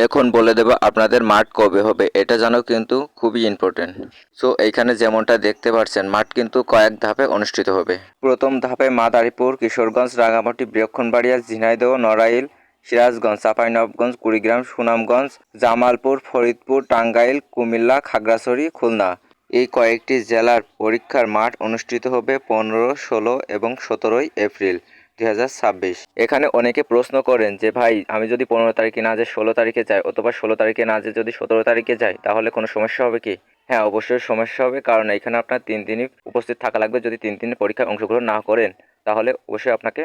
এখন বলে দেব আপনাদের মাঠ কবে হবে, এটা জানাও কিন্তু খুবই ইম্পর্টেন্ট। সো এইখানে যেমনটা দেখতে পাচ্ছেন মাঠ কিন্তু কয়েক ধাপে অনুষ্ঠিত হবে। প্রথম ধাপে মাদারীপুর, কিশোরগঞ্জ, রাঙামাটি, ব্রহ্মণবাড়িয়া, ঝিনাইদহ, নড়াইল, সিরাজগঞ্জ, চাঁপাইনবাবগঞ্জ, কুড়িগ্রাম, সুনামগঞ্জ, জামালপুর, ফরিদপুর, টাঙ্গাইল, কুমিল্লা, খাগড়াছড়ি, খুলনা এই কয়েকটি জেলার পরীক্ষার মাঠ অনুষ্ঠিত হবে 15, 16 এবং 17 এপ্রিল 2026। এখানে অনেকে প্রশ্ন করেন যে ভাই আমি যদি 15 তারিখে না যাই 16 তারিখে যাই, অথবা 16 তারিখে না যাই যদি 17 তারিখে যাই, তাহলে কোনো সমস্যা হবে কি? হ্যাঁ, অবশ্যই সমস্যা হবে, কারণ এখানে আপনার 3 দিনই উপস্থিত থাকা লাগবে। যদি 3 দিনের পরীক্ষায় অংশগ্রহণ না করেন তাহলে অবশ্যই আপনাকে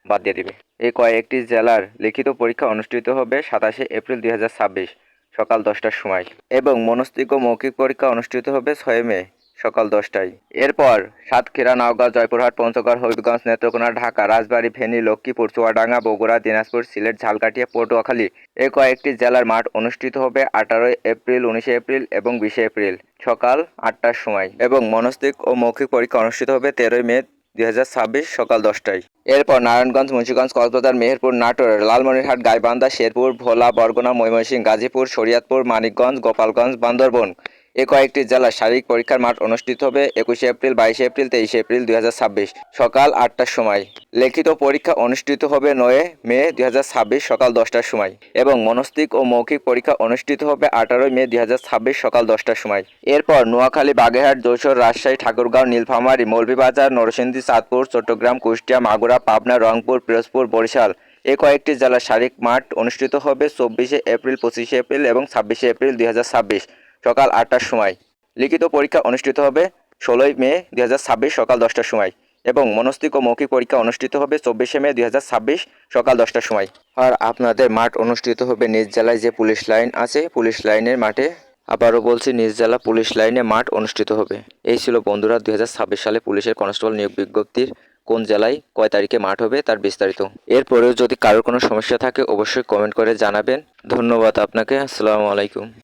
বাদ দিয়ে দিবে। এই কয়েকটি জেলার লিখিত পরীক্ষা অনুষ্ঠিত হবে 27 এপ্রিল 2026 সকাল 10টার সময় এবং মনস্তাত্ত্বিক ও মৌখিক পরীক্ষা অনুষ্ঠিত হবে 6 মে সকাল 10টায়। এরপর সাতক্ষীরা, নওগাঁ, জয়পুরহাট, পঞ্চগড়, হবিগঞ্জ, নেত্রকোনা, ঢাকা, রাজবাড়ী, ফেনী, লক্ষ্মীপুর, চুয়াডাঙ্গা, বগুড়া, দিনাজপুর, সিলেট, ঝালকাঠিয়া, পটুয়াখালী এই কয়েকটি জেলার মাঠ অনুষ্ঠিত হবে 18 এপ্রিল, 19 এপ্রিল এবং 20 এপ্রিল সকাল 8টার সময় এবং মনস্তাত্ত্বিক ও মৌখিক পরীক্ষা অনুষ্ঠিত হবে 13 মে 2026 সকাল 10টায়। এরপর নারায়ণগঞ্জ, মুন্সিগঞ্জ, কক্সবাজার, মেহেরপুর, নাটোর, লালমনিরহাট, গাইবান্ধা, শেরপুর, ভোলা, বরগুনা, ময়মনসিংহ, গাজীপুর, শরীয়তপুর, মানিকগঞ্জ, গোপালগঞ্জ, বান্দরবান এই কয়েকটি জেলার শারীরিক পরীক্ষার মাঠ অনুষ্ঠিত হবে 21 এপ্রিল, 22 এপ্রিল, 23 এপ্রিল 2026 সকাল 8টার সময়। লিখিত পরীক্ষা অনুষ্ঠিত হবে 9 মে 2026 সকাল 10টার সময় এবং মনস্তাত্ত্বিক ও মৌখিক পরীক্ষা অনুষ্ঠিত হবে 18 মে 2026 সকাল 10টার সময়। এরপর নোয়াখালী, বাগেরহাট, যশোর, রাজশাহী, ঠাকুরগাঁও, নীলফামারী, মৌলভীবাজার, নরসিংদী, চাঁদপুর, চট্টগ্রাম, কুষ্টিয়া, মাগুরা, পাবনা, রংপুর, পিরোজপুর, বরিশাল এই কয়েকটি জেলার শারীরিক মাঠ অনুষ্ঠিত হবে 24 এপ্রিল, 25 এপ্রিল এবং 26 এপ্রিল 2026 সকাল 8টার সময়। লিখিত পরীক্ষা অনুষ্ঠিত হবে 16 মে 2026 সকাল 10টার সময় এবং মনস্তাত্ত্বিক ও মৌখিক পরীক্ষা অনুষ্ঠিত হবে 24 মে 2026 সকাল 10টার সময়। আর আপনাদের মাঠ অনুষ্ঠিত হবে নিজ জেলায় যে পুলিশ লাইন আছে পুলিশ লাইনের মাঠে। আবারও বলছি, নিজ জেলা পুলিশ লাইনে মাঠ অনুষ্ঠিত হবে। এই ছিল বন্ধুরা 2026 সালে পুলিশের কনস্টেবল নিয়োগ বিজ্ঞপ্তির কোন জেলায় কয় তারিখে মাঠ হবে তার বিস্তারিত। এরপরেও যদি কারোর কোনো সমস্যা থাকে অবশ্যই কমেন্ট করে জানাবেন। ধন্যবাদ আপনাকে। আসসালামু আলাইকুম।